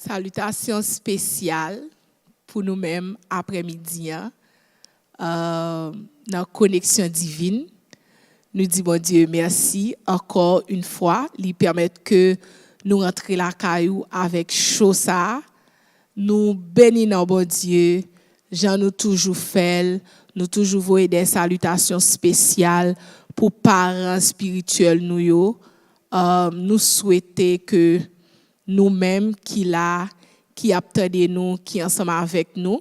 Salutations spéciales pour nous-mêmes après-midi, dans la connexion divine. Nous disons, bon Dieu, merci encore une fois. Il permet que nous rentrions la caillou avec chosa. Nous bénissons, bon Dieu. Jean nous toujours fait, nous toujours voyons des salutations spéciales pour parents spirituels nous. Nous souhaitons que nous-mêmes qui attendons nous, qui ensemble avec nous,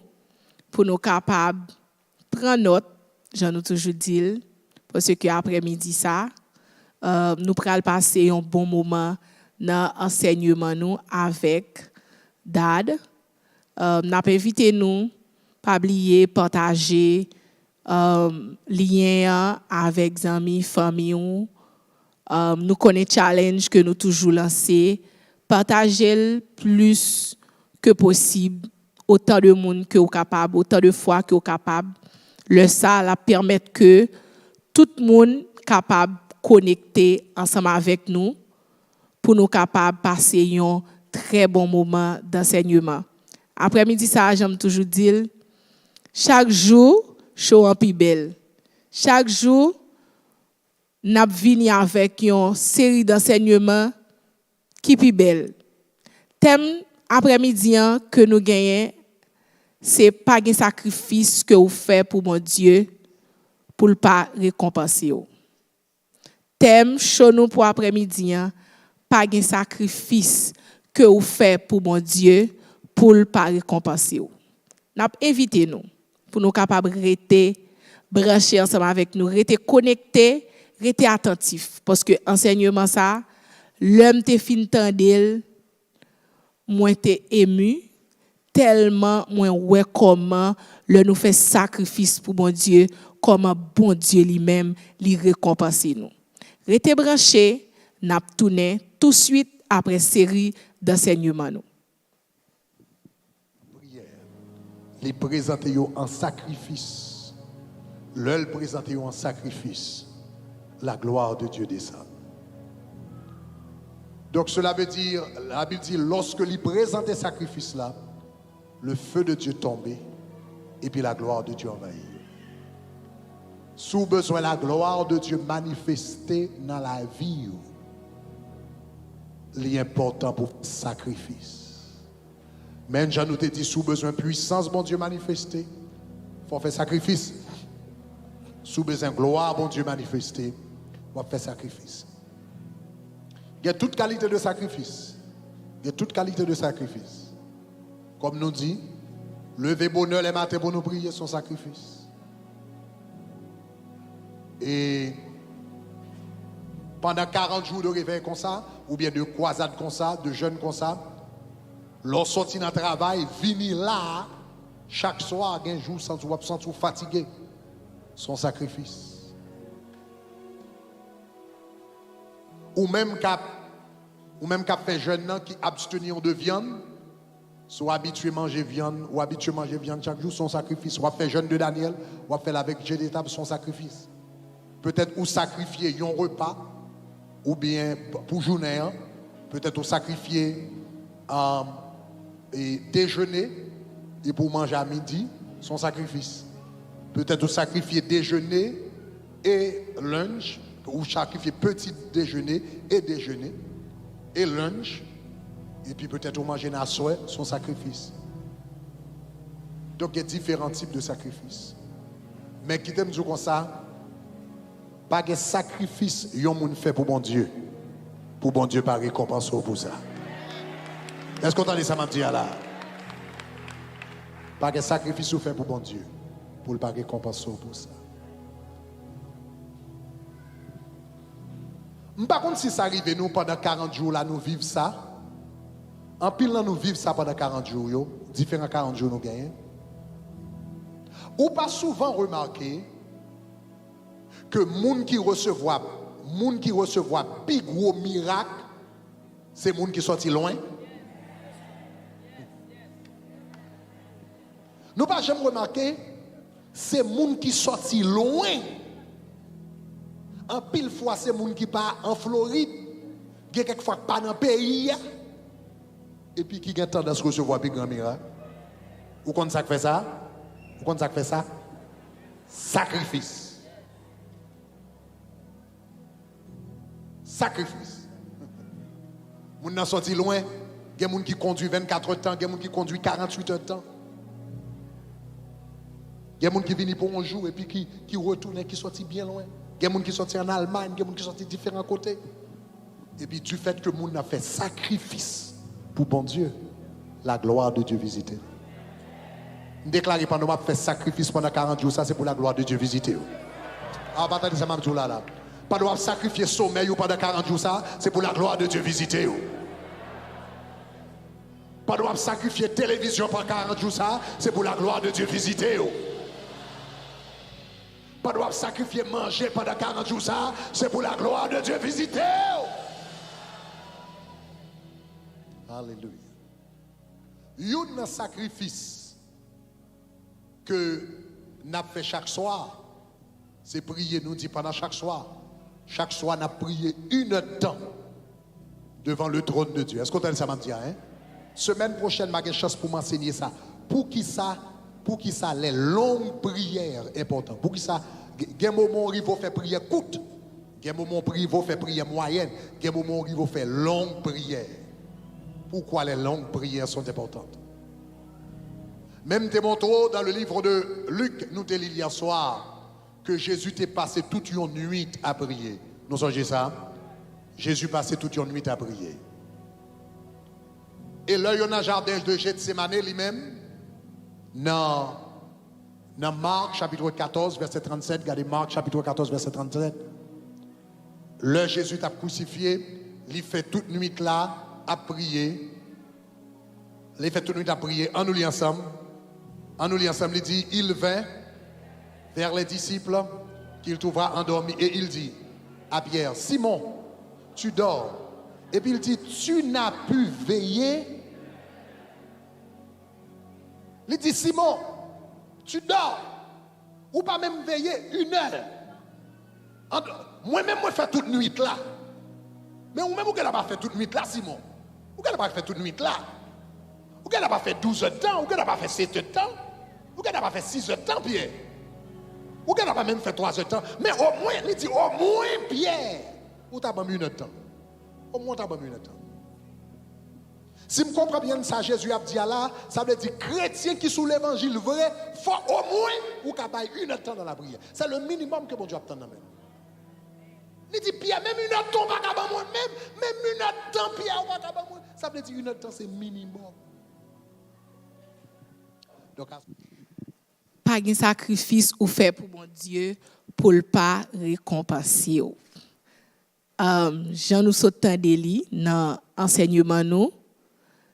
pour nous capables de prendre note, j'en ai toujours dit, parce que après-midi ça, nous pourrons passer un bon moment dans l'enseignement nous avec Dad. Nous invité nous, pas oublier, partager lien avec amis, famille. Nous connaissons challenge que nous toujours lancé. Partagez le plus que possible, autant de monde que vous capable, autant de fois que vous capable. Ça la permet que tout le monde capable de connecter ensemble avec nous pour nous capables de passer un très bon moment d'enseignement. Après-midi, ça, j'aime toujours dire, chaque jour, show en plus belle. Chaque jour, nous venons avec une série d'enseignements qui plus belle. Thème après-midi que nous gagnons, c'est pas un sacrifice que vous faites pour mon Dieu pour ne pas récompenser. Thème show nous pour après-midi, pas un sacrifice que vous faites pour mon Dieu pour ne pas récompenser. Nous invité nous pour nous capables de rester branchés ensemble avec nous, rester connectés, rester attentifs parce que enseignement ça l'homme te fin tendel, moi te ému, tellement moi ouais comment le nous fait sacrifice pour mon Dieu, comment bon Dieu lui-même lui récompenser nous. Restez branchés, n'a tourner tout de suite après série d'enseignements nous. Prière. Les présenter en sacrifice. Le présenter en sacrifice. La gloire de Dieu descend. Donc cela veut dire, la Bible dit, lorsque lui présentait sacrifice là, le feu de Dieu tombait et puis la gloire de Dieu envahit. Sous besoin la gloire de Dieu manifestée dans la vie, l'important pour le sacrifice. Même Jean nous te dit, sous besoin puissance, bon Dieu manifesté, il faut faire sacrifice. Sous besoin gloire, bon Dieu manifesté, il faut faire sacrifice. Il y a toute qualité de sacrifice. Il y a toute qualité de sacrifice. Comme nous dit, lever bonheur les matins pour nous prier, son sacrifice. Et pendant 40 jours de réveil comme ça, ou bien de croisade comme ça, de jeûne comme ça, lorsqu'on sortit dans le travail, venir là, chaque soir, un jour sans tout fatigué, son sacrifice. Ou même qu'à fait jeune qui abstenir de viande, soit habitué à manger viande, ou habitué à manger viande chaque jour, son sacrifice. Ou fait jeune de Daniel, ou fait avec Dieu d'étape, son sacrifice. Peut-être ou sacrifier un repas, ou bien pour journée, peut-être ou sacrifier et déjeuner, et pour manger à midi, son sacrifice. Peut-être ou sacrifier déjeuner et lunch, ou sacrifier petit déjeuner et lunch, et puis peut-être manger à soir, son sacrifice. Donc il y a différents types de sacrifices. Mais qui t'aime dire comme ça, pas de sacrifice yon moun fait pour bon Dieu pas récompenser pour ça. Est-ce qu'on entend ça m'a dit là? Pas de sacrifice ou fait pour bon Dieu pour pas récompenser pour ça. Par contre, si ça arrive, nous, pendant 40 jours, là, nous vivons ça. En pile, là, nous vivons ça pendant 40 jours, yo. Différents 40 jours, nous gagnons. Ou pas souvent remarqué que moun qui recevra plus gros miracle, c'est moun qui sorti loin. Nous pas jamais remarqué, c'est moun qui sorti loin. En pile fois, c'est moun qui part en Floride, quelquefois pas dans le pays. et puis qui a tendance à recevoir plus grand miracle. Ou quand ça fait ça? Ou quand ça fait ça? Sacrifice. Sacrifice. Moun nan sorti loin, il y a des gens qui conduisent 24 heures de temps, il y a des gens qui conduisent 48 heures de temps. Il y a des gens qui viennent pour un jour et puis qui retournent, qui sortent bien loin. Il y a des gens qui sortent en Allemagne, il y a des gens qui sortent de différents côtés. Et puis du fait que le monde a fait sacrifice pour bon Dieu, la gloire de Dieu visiter. Déclarez pendant que faire sacrifice pendant 40 jours, ça c'est pour la gloire de Dieu visiter. Ah, pas de ça m'a dit là. Pendant sacrifier sommeil pendant 40 jours, ça c'est pour la gloire de Dieu visiter. Pendant sacrifier télévision pendant 40 jours, ça c'est pour la gloire de Dieu visiter. Pendant sacrifier manger pendant 40 jours, ça c'est pour la gloire de Dieu visiter. Alléluia. Il y a un sacrifice que nous fait chaque soir, c'est prier, nous dit pendant chaque soir. Chaque soir, nous prié une heure de temps devant le trône de Dieu. Est-ce qu'on t'a dit ça, m'a dit, hein? Semaine prochaine, j'ai une chance pour m'enseigner ça. Pour qui ça, les longues prières importantes. Pour qui ça, il y a un moment où il faut faire prière courte. Il y a un moment où il faut faire prière moyenne. Il y a un moment où il faut faire longue prière. Pourquoi les longues prières sont importantes? Même démontrons dans le livre de Luc, nous te lisons hier soir, que Jésus t'est passé toute une nuit à prier. Nous songez ça? Jésus passé toute une nuit à prier. Et là, il y a un jardin de Gethsémane lui-même, dans Marc chapitre 14, verset 37, regardez Marc chapitre 14, verset 37. Là, Jésus t'a crucifié, il fait toute nuit là, à prier. Il fait toute nuit à prier. En nous lit ensemble. En nous lit ensemble, il dit, il vint vers les disciples qu'il trouvera endormis. Et il dit à Pierre, Simon, tu dors. Et puis il dit, tu n'as pu veiller. Il dit, Simon, tu dors. Ou pas même veiller 1 heure. Moi-même, moi, fais toute nuit là. Mais vous-même, vous n'avez pas fait toute nuit là, Simon. Vous n'avez pas fait toute nuit là. Vous n'avez pas fait 12 heures de temps. Vous n'avez pas fait 7 heures de temps. Vous n'avez pas fait 6 heures de temps, Pierre. Vous n'avez pas même fait 3 heures de temps. Mais au moins, il dit, au moins, Pierre, vous n'avez pas mis 1 heure de temps. Au moins, vous n'avez pas mis 1 heure de temps. Si je comprends bien ça, Jésus a dit là, ça veut dire chrétien qui sous l'évangile vrai, il faut au moins vous capable 1 heure de temps dans la prière. C'est le minimum que mon Dieu attend dans même. Il dit Pierre, même 1 heure de temps, même 1 heure de temps, Pierre, ça veut dire 1 heure de temps, c'est minimum. Donc, pas de sacrifice ou fait pour mon Dieu pour ne pas récompenser. Jean nous sautant délit dans enseignement nous.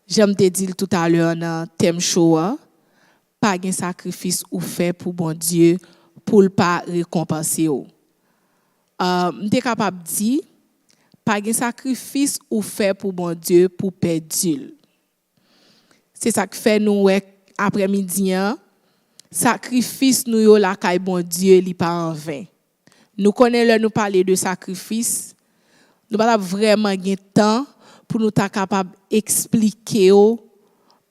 J'aime te dire tout à l'heure dans thème show, pas de sacrifice ou fait pour mon Dieu pour ne pas récompenser. Je suis capable de dire, pas de sacrifice ou fait pour mon Dieu pour perdre. C'est ça que fait nous après-midi, sacrifice nous yo la kay bon Dieu li pas en vain. Nous connaissons nous parler de sacrifice, nous pas vraiment gain temps pour nous ta capable expliquer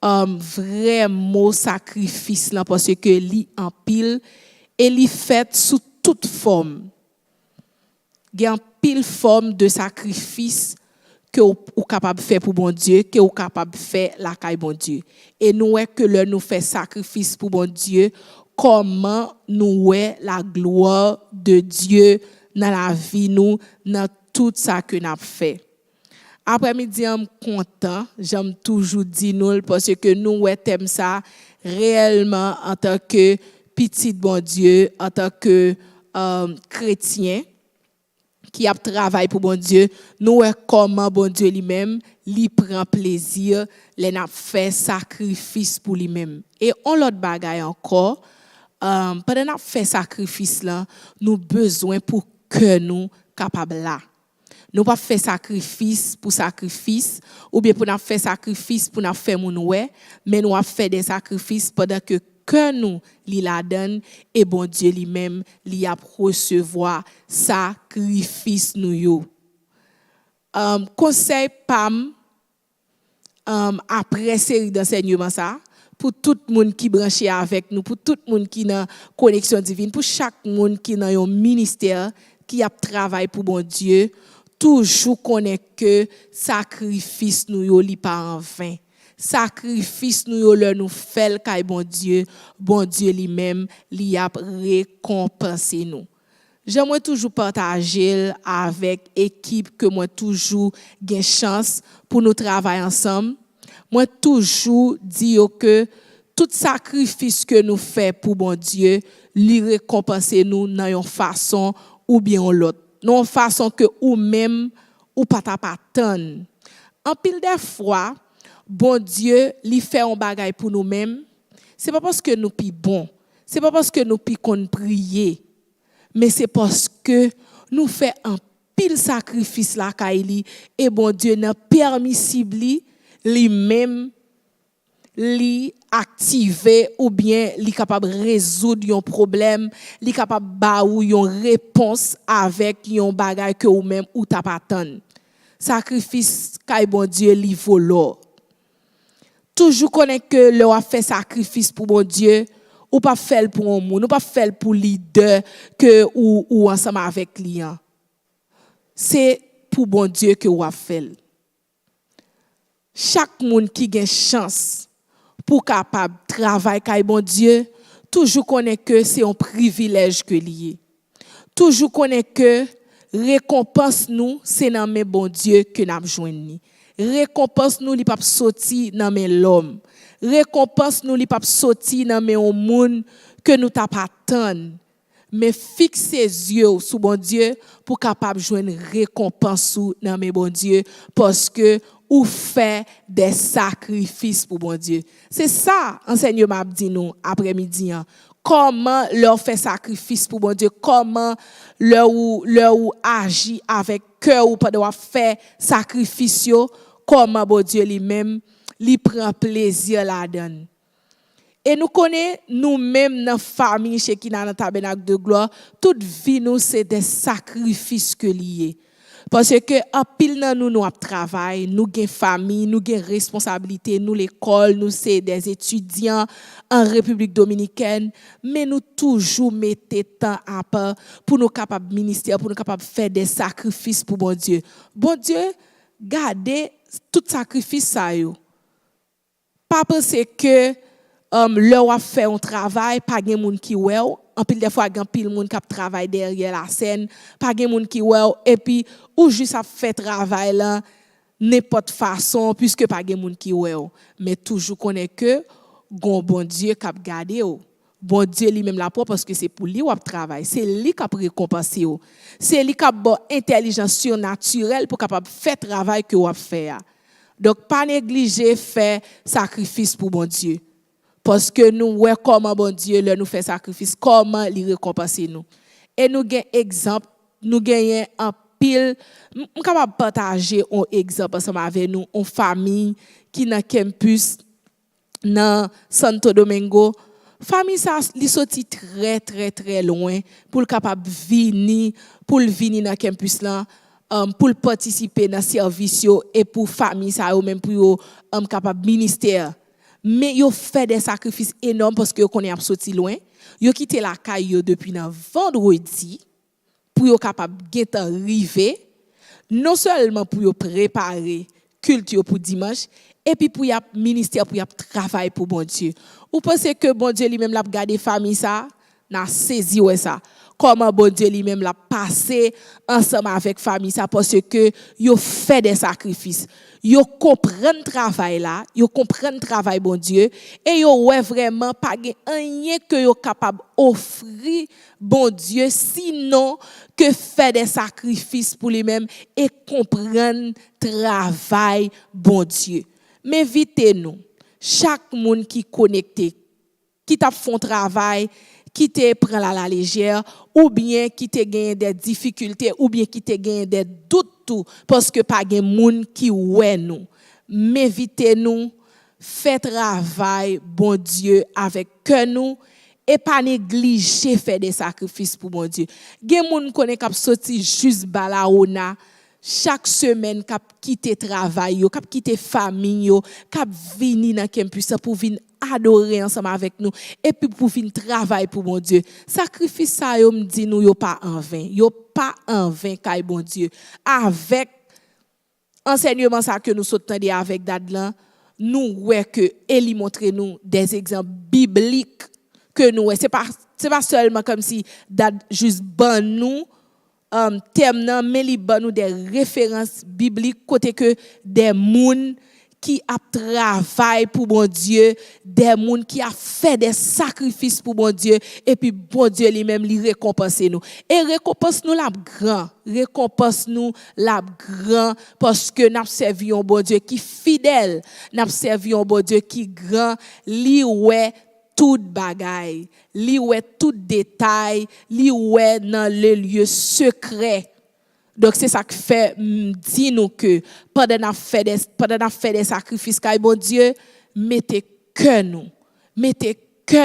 vrai mot sacrifice là parce que li en pile et li fait sous toute forme. Il y a pile forme de sacrifice que vous capable de faire pour bon Dieu, que vous capable de faire la caille bon Dieu. Et nous est que le nous fait sacrifice pour bon Dieu, comment nous est la gloire de Dieu dans la vie nous, dans tout ça que nous avons fait. Après-midi, je suis content, j'aime toujours dire nous parce que nous t'aime ça réellement en tant que petit bon Dieu, en tant que chrétien qui a travaillé pour bon Dieu, nous est comment bon Dieu lui-même, lui prend plaisir, les n'a fait sacrifice pour lui-même. Et on l'autre bagaille encore, pendant n'a fait sacrifice là, nous besoin pour que nous capable là. Nous pas faire sacrifice pour sacrifice ou bien pour n'a faire sacrifice pour n'a faire mon ouais, mais nous a fait des sacrifices pendant que nous li la donne et bon Dieu lui-même li a recevoir sacrifice nous yo. Conseil pam après série d'enseignement ça pour tout le monde qui branché avec nous, pour tout le monde qui dans connexion divine, pour chaque monde qui dans un ministère qui a travaillé pour bon Dieu, toujours connaît que sacrifice nous yo li pas en vain. Sacrifice nous yo le nous fait kay bon Dieu lui-même li a récompensé nous. J'aimerais toujours partager avec équipe que moi toujours gain chance pour nous travailler ensemble. Moi toujours dire que tout sacrifice que nous fait pour bon Dieu, lui récompenser nous dans une façon ou bien l'autre. Dans une façon que ou même ou pas t'attendre. En pile des fois, bon Dieu lui fait un bagage pour nous-mêmes. C'est pas parce que nous pi bon, c'est pas parce que nous pi qu'on prier. Mais c'est parce que nous faisons un pile sacrifice là Kaili et bon Dieu n'a permissible lui-même li activer ou bien li capable résoudre un problème, li capable ba ou une réponse avec un bagage que ou même ou t'a pas attendre. Sacrifice kay bon Dieu li volo. Toujours connaître que le a fait sacrifice pour bon Dieu. Ou pas faire pour un monde, ou pas faire pour leader que ou ensemble avec client. C'est pour bon Dieu que ou a fait. Chaque monde qui a une chance pour capable travailler avec bon Dieu, toujours connaît que c'est un privilège que lié. Toujours connaît que récompense nous, c'est dans mes bon Dieu que n'a joindre. Récompense nous li pas sorti dans mes l'homme. Récompense nous li pas sorti dans mes monde que nous t'a pas attendre. Mais fixe ses yeux sur bon Dieu pour capable joindre récompense dans mes bon Dieu parce que ou fait des sacrifices pour bon Dieu. C'est ça enseignement m'a dit nous après-midi. Comment leur fait sacrifice pour bon Dieu, comment leur agit avec cœur ou pas doit faire sacrifice, comment bon Dieu lui-même lui prend plaisir là-dedans. Et nous connaissons nous-mêmes dans la famille chez qui dans le tabernacle de gloire, toute vie nous c'est des sacrifices que liés. Parce que en pile dans nous travail, nous gain famille, nous gain responsabilité, nous l'école, nous c'est des étudiants en République dominicaine, mais nous toujours mettons temps à part pour nous capables ministère, pour nous capables faire des sacrifices pour bon Dieu. Bon Dieu, gardez tout sacrifice ça yo. Pas penser que leur a fait un travail, pas gen moun qui ouais, en pile des fois gen pile moun qui travaille derrière la scène, pas gen moun qui ouais et puis ou juste a fait travail là n'importe façon puisque pas gen moun qui ouais, mais toujours connaît que gon bon Dieu qui a gardé ou. Bon Dieu lui-même la pour parce que c'est pour lui ou travail, c'est lui qui a récompensé ou. C'est lui qui a bon intelligence surnaturelle pour capable faire travail que ou a faire. Donc pas négliger faire sacrifice pour bon Dieu. Parce que nous voyons comment bon Dieu nous fait sacrifice, comment il récompense nous. Et nous avons un exemple, nous avons un pile, nous sommes capables de partager un exemple ensemble avec nous, une famille qui est dans le campus, dans Santo Domingo. Famille ça li sorti très très très loin pour capable venir dans le campus là pour participer dans service et pour famille ça ou même pour capable ministère. Mais yo fait des sacrifices énormes parce que yo connaît sorti loin. Yo quitté la caille depuis vendredi pour yo capable get arriver non seulement pour yo préparer culte pour dimanche et puis pour y ministère pour y travail pour bon Dieu. Ou pensez que bon Dieu lui-même l'a garder famille ça, n'a saisi ouais ça. Comment bon Dieu lui-même l'a passé ensemble avec famille ça parce que yo fait des sacrifices. Yo comprennent travail là, yo comprennent travail bon Dieu et yo ouais vraiment pas rien que yo capable offrir bon Dieu sinon que faire des sacrifices pour lui-même et comprendre travail bon Dieu. Mais invitez-nous chaque monde qui connecté qui t'a fait travail qui te prend la légère ou bien qui te gagne des difficultés ou bien qui te gagne des doutes tout parce que pas gen moun qui ouais nous m'invitez-nous fait travail bon Dieu avec que nous et pas négliger faire des sacrifices pour bon Dieu gen moun connaît k'ap sorti juste balaona chaque semaine k'ap quitter travail yo, k'ap quitter famille yo, k'ap venir dans campus pour venir adorer ensemble avec nous et puis pour venir travailler pour mon Dieu. Sacrifice ça yo me dit nous yo pas en vain. Yo pas en vain kay bon Dieu. Avec enseignement ça que nous s'entendons avec Dadlan, nous ouais que Eli montre nous des exemples bibliques que nous c'est pas seulement comme si Dad juste ban nous thème nan mais li ban nous des références bibliques côté que des moun qui a travaillé pour bon Dieu, des moun qui a fait des sacrifices pour bon Dieu et puis bon Dieu lui-même lui récompense nous. Et récompense nous la grand, récompense nous la grand parce que n'a servi un bon Dieu qui fidèle, n'a servi un bon Dieu qui grand, li ouais tout bagaille, li ouais tout détail, li ouais dans le lieu secret. Donc c'est ça qui fait dit nous que pendant n'a fait des sacrifices car bon Dieu mettez que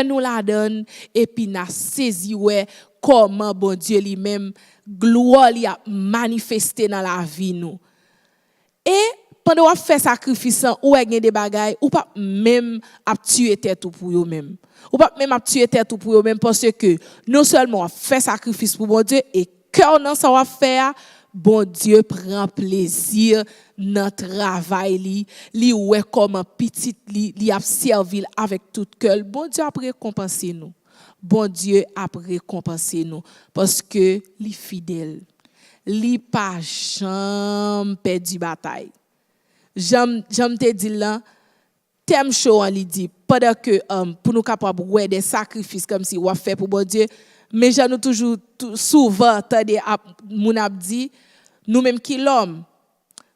nous la donne et puis n'a saisi ouais comment bon Dieu lui-même gloire lui a manifesté dans la vie nous. Et pendant on fait sacrifice ou gen des bagailles ou pas même à tuer tête pour eux même. Ou pas même à tuer tête pour eux même parce que non seulement on fait sacrifice pour bon Dieu et cœur dans ça on va faire bon Dieu prend plaisir dans travail li ouais comme petit li a servi avec tout cœur. Bon Dieu a récompensé nous. Bon Dieu a récompensé nous parce que li fidèle. Li pas jamais perdu bataille. J'aime te dire là thème show on li dit pendant que pour nous capable ouais des sacrifices comme si on fait pour bon Dieu mais j'en toujours souvent tande moun ap dit nous même qui l'homme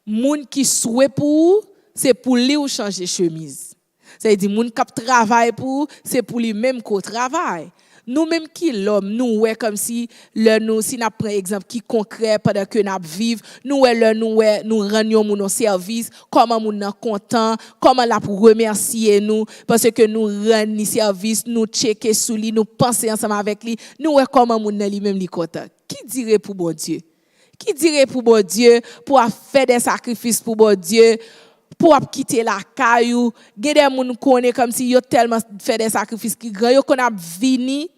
moun qui souhait pour c'est pour lui ou changer chemise ça veut dire moun k'ap travail pour c'est pour lui même qu'on travaille nous même qui l'homme nous ouais comme si nous si n'a prend exemple qui concret pendant que n'a vivre nous rendions mon service comment moun content comment la pour remercier nous parce que nous rend service nous checker sous lui nous penser ensemble avec lui nous ouais comment moun lui même lui content qui dirait pour bon Dieu pour faire des sacrifices pour bon Dieu pour quitter la caillou gen des moun connaît comme si yo tellement fait des sacrifices qui grand yo qu'on a vini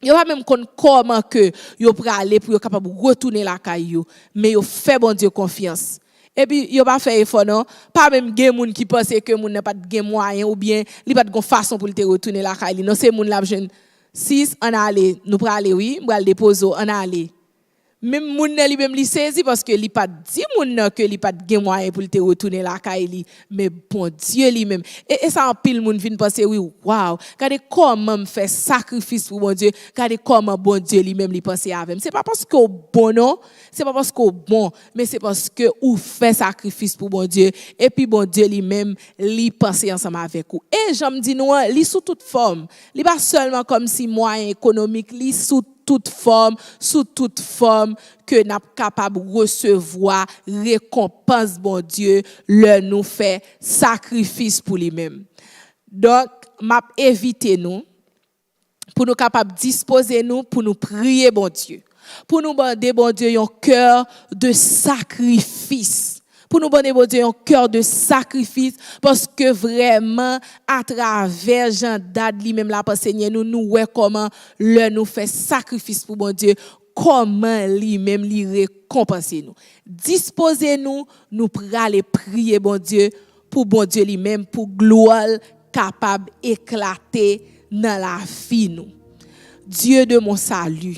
yo pas même comment que yo pour aller pour yo capable retourner la caillou mais yo fait bon Dieu confiance et puis yo pas fait effort non pas même gen moun qui pense que moun n'a pas de moyen ou bien li pas de façon pour te retourner la caillou non c'est moun la jeune 6 on aller nous pour aller oui on aller déposer on aller même moun li même li saisi parce que li pas dit moun que li pas de moyen pour te retourner la caille mais bon Dieu lui même et ça en pile moun vinn penser oui waouh regardez comment me fait sacrifice pour bon Dieu regardez comment bon Dieu lui même li penser avec c'est pas parce que bon non c'est pas parce que bon mais c'est parce que ou fait sacrifice pour bon Dieu et puis bon Dieu lui même li penser ensemble avec vous et j'aime dit nous li sous toute forme li pas seulement comme si moyen économique li sous toute forme que n'a capable recevoir récompense bon Dieu le nous fait sacrifice pour lui-même. Donc m'a éviter nous pour nous capable disposer nous pour nous prier bon Dieu. Pour nous demander bon Dieu un cœur de sacrifice. Pour nous donner bon Dieu un cœur de sacrifice parce que vraiment à travers Jean Dad lui-même la enseigné nous ouais comment le nous fait sacrifice pour bon Dieu comment lui-même lui récompenser nous disposez-nous nous pour aller prier bon Dieu pour bon Dieu lui-même pour gloire capable éclater dans la vie nous Dieu de mon salut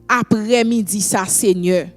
après-midi ça Seigneur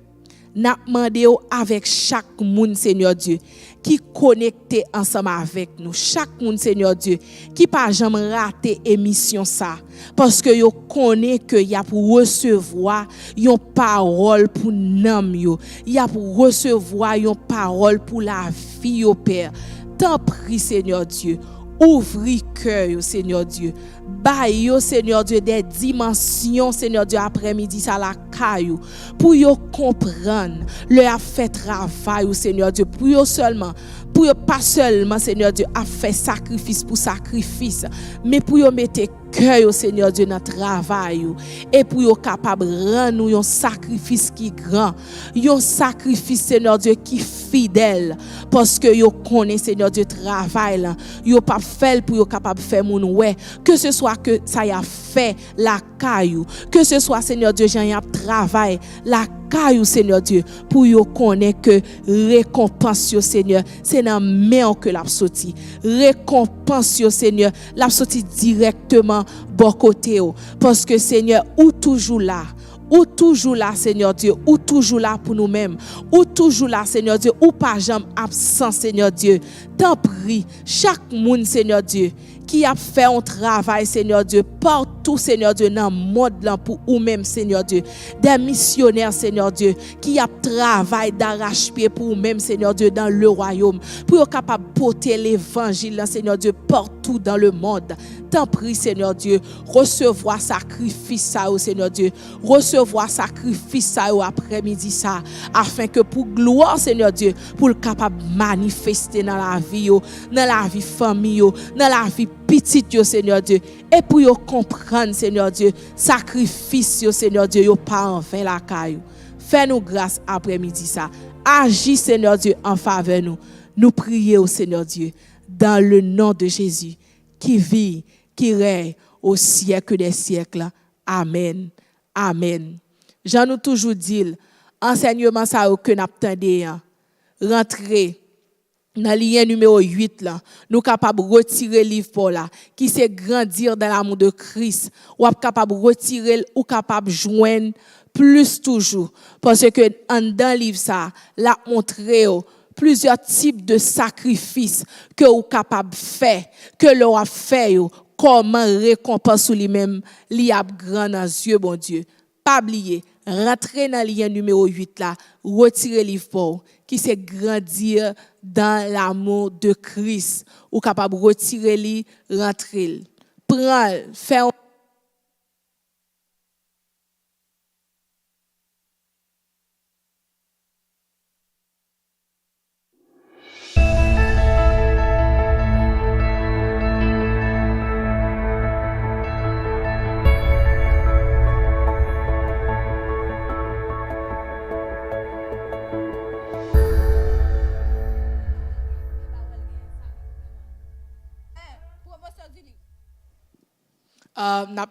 n'a demandé avec chaque monde Seigneur Dieu qui connecté ensemble avec nous chaque monde Seigneur Dieu qui pas jamais raté émission ça parce que yo connaît que y a pour recevoir une parole pour nam yo y a pour recevoir une parole pour la vie yo Père t'en prie Seigneur Dieu ouvri cœur Seigneur Dieu baille yo Seigneur Dieu des dimensions Seigneur Dieu après-midi ça la caillou pour yo comprendre le a fait travail Seigneur Dieu pour yo seulement pour yo pas seulement Seigneur Dieu à faire sacrifice pour sacrifice, mais pour yo mettre cœur Seigneur Dieu dans travail et pour yo capable rendre nous un sacrifice qui grand, un sacrifice Seigneur Dieu qui fidèle parce que yo connaît Seigneur Dieu travail là, yo pas fait pour yo capable faire moun ouais, que ce soit que ça y a fait la caillou, que ce soit Seigneur Dieu j'en y a travail la caillou Seigneur Dieu pour yo connaître que récompense yo Seigneur c'est dans main que l'a sorti, récompense yo Seigneur l'a sorti directement bon côté parce que Seigneur ou toujours là Seigneur Dieu, ou toujours là pour nous-mêmes, ou toujours là Seigneur Dieu, ou pas jamais absent Seigneur Dieu. T'en prie, chaque monde Seigneur Dieu qui a fait un travail Seigneur Dieu partout Seigneur Dieu dans le monde là pour ou même Seigneur Dieu, des missionnaires Seigneur Dieu qui a travaillé d'arrache-pied pour ou même Seigneur Dieu dans le royaume pour être capable de porter l'évangile là Seigneur Dieu partout dans le monde. T'en prie Seigneur Dieu, recevoir sacrifice ça au Seigneur Dieu, recevoir sacrifice ça au après-midi ça afin que pour gloire Seigneur Dieu pour le capable manifester dans la vie famille dans la vie petite yo Seigneur Dieu et pour yo comprendre Seigneur Dieu sacrifice yo Seigneur Dieu yo pas en vain la caillou. Fais-nous grâce après-midi ça. Agis Seigneur Dieu en faveur nous prions au Seigneur Dieu dans le nom de Jésus qui vit qui règne au siècle des siècles. Amen. Amen. J'en nous toujours dit enseignement ça que n'attendez rentrer dans le lien numéro 8 là, nous capable retirer livre pour là qui c'est grandir dans l'amour de Christ ou capable retirer ou capable joindre plus toujours parce que dans livre ça l'a montré plusieurs types de sacrifices que vous capable faire que l'on a fait comment récompense lui-même li a grand dans yeux bon Dieu. Pas oublier rentrer dans le lien numéro 8 là, retirer livre pour qui c'est grandir dans l'amour de Christ ou capable retirer li rentrer. Prends faire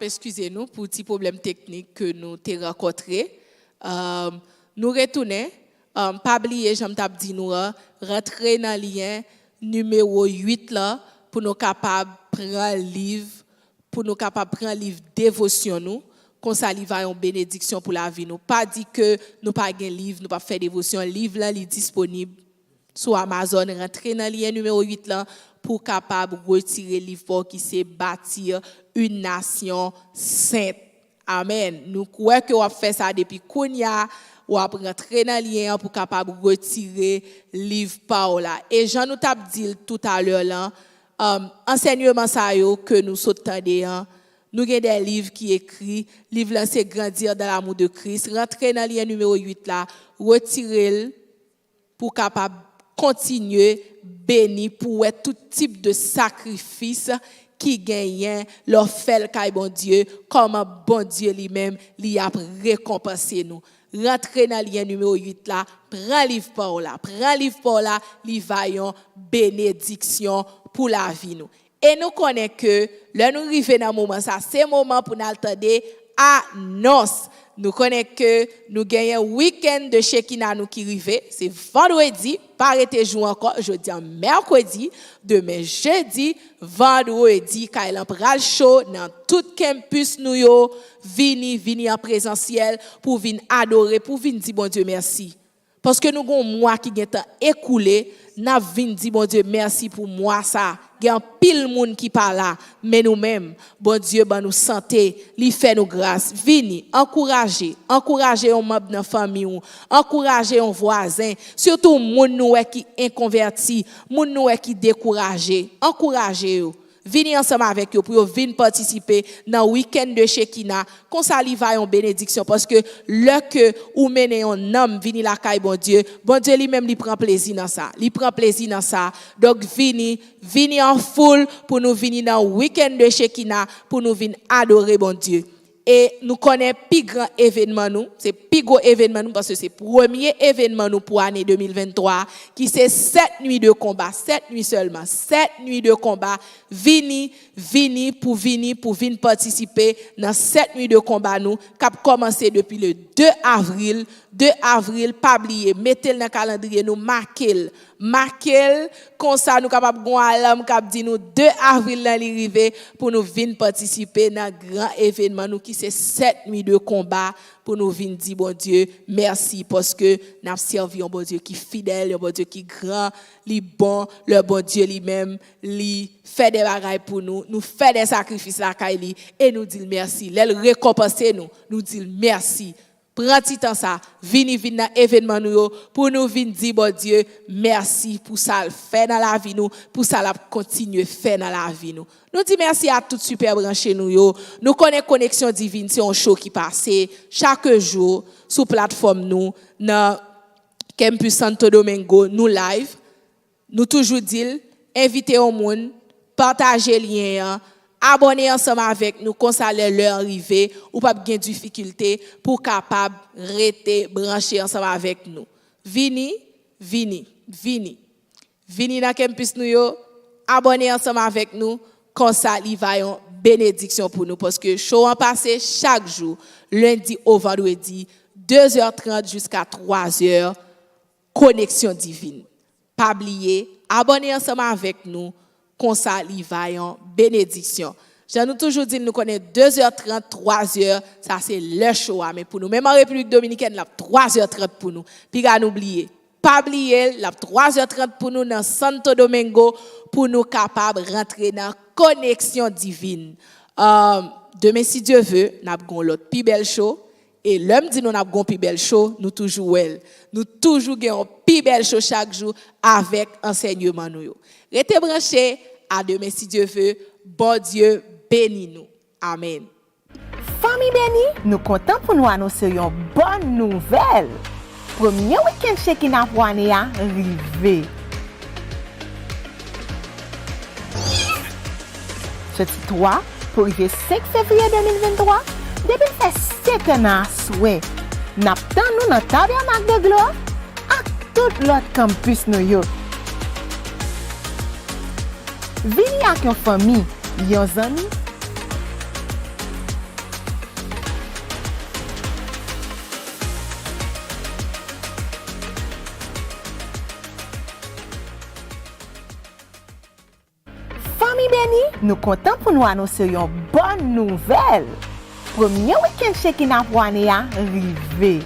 excusez-nous pour petit problème technique que nous avons rencontré. Nous retournons, pas oublier, j'aime dit nous rentrer dans le lien numéro 8 là pour nous capables prendre livre, pour nous capables prendre livre dévotion nous, qu'on ça livre une bénédiction pour la vie nous. Pas dit que nous pas gain livre, nous pas faire dévotion, livre là il est disponible sur Amazon, rentrer dans le lien numéro 8 là pour capable retirer livre qui c'est bâtir une nation sainte. Amen. Nous croyons que on a fait ça depuis Kounia, ou a rentrer dans le lien pour capable retirer livre par là. Et Jean nous t'a dit tout à l'heure là, enseignement ça yo que nous s'entendons. Nous avons des livres qui écrit, livre là c'est grandir dans l'amour de Christ. Rentrer dans le lien numéro 8 là, retirer pour capable continuer béni pour tout type de sacrifice qui gagne leur fait le bon Dieu comme bon Dieu lui-même lui a récompensé nous. Rentrer dans le lien numéro 8 là, prends livre par là, li vaillant bénédiction pour la vie nous. Et nous connaissons que là nous arrivons dans moment ça, c'est moment pour nous attendre annonce. Nous connaissons que nous gagnons un week-end de Shekinah nous qui arrive. C'est vendredi, pas arrêter jouer encore. Je dis mercredi, demain jeudi, vendredi, quand il pral chaud dans tout campus nous yo, vini en présentiel pour venir adorer, pour venir dire bon Dieu merci. Parce que nous avons un mois qui est écoulé, nous avons dit bon Dieu merci pour moi ça. Il y a un pile monde qui parle là, mais nous-mêmes, bon Dieu, nous santé, lui fait nous grâce. Vini, encourager un membre de la famille, encourager un voisin, surtout moun nou qui inconverti, moun nou qui découragé, encourager eux. Venez ensemble avec eux pour venir participer dans le week-end de Shekinah. Qu'on s'allie en bénédiction parce que le que ou menez un homme venir la caille bon Dieu lui-même il prend plaisir dans ça. Il prend plaisir dans ça. Donc venez en foule pour nous venir dans le week-end de Shekinah pour nous venir adorer bon Dieu. Et nous connaissons plus grand événement nous, c'est plus gros événement nous parce que c'est le premier événement nous pour l'année 2023 qui c'est 7 nuits de combat, 7 nuits seulement, 7 nuits de combat. Vini pour venir participer dans 7 nuits de combat nous qui a commencé depuis le 2 avril, pas oublier, mettez-le dans le calendrier nous marquez comme ça nous capable gon alarme cap dit nous 2 avril là l'arrivée pour nous venir participer dans grand événement nous qui c'est 7 nuits de combat pour nous venir dire bon Dieu merci parce que n'a servi un bon Dieu qui fidèle, un bon Dieu qui grand, li bon, le bon Dieu lui-même li fait des bagailles pour nous fait des sacrifices la caille et nous dit merci, l'elle récompenser nous dit merci. Prends petit temps ça, vini dans événement nous pour nous venir dire bon Dieu merci pour ça le fait dans la vie nous, pour ça la continuer faire dans la vie nous. Nous dit merci à tout super branché nous yo. Nous connaît connexion divine, c'est un show qui passe chaque jour sur plateforme nous dans Campus Santo Domingo nous live. Nous toujours dit inviter au monde, partager lien, abonner ensemble avec nous, comme ça leur arriver ou pas de difficulté pour capable rester branché ensemble avec nous. Vini dans campus nous yo, abonner ensemble avec nous, comme ça il va une bénédiction pour nous parce que show en passé chaque jour, lundi au vendredi, 2h30 jusqu'à 3h, connexion divine. Pas oublier, abonner ensemble avec nous. Comme ça, il va en bénédiction. Je nous toujours dit, nous connaissons 2h30, 3h, ça c'est le show. Mais pour nous, même en République Dominicaine, là, 3h30 pour nous. Puis, n'oubliez pas oublier, là, 3h30 pour nous dans Santo Domingo, pour nous capables de rentrer dans la connexion divine. Demain, si Dieu veut, nous avons l'autre plus belle show. Et l'homme dit nous avons un plus belle show, nous toujours well. Nous toujours gagnons plus belle show chaque jour avec enseignement nous. Restez branchés, à demain si Dieu veut. Bon Dieu bénis nous. Amen. Famille bénie, nous comptons pour nous annoncer une bonne nouvelle. Premier week-end Shekinah pour l'année arrivé. Jeudi 3 pour arriver 5 février 2023. Depuis le fait 7 ans à souhait, nous avons nous dans le tabernacle de gloire à tout l'autre campus nous yo. Venez avec une famille, vos amis. Famille bénie, nous comptons pour nous annoncer une bonne nouvelle. Premier week-end Shekinah pour l'année arrivé.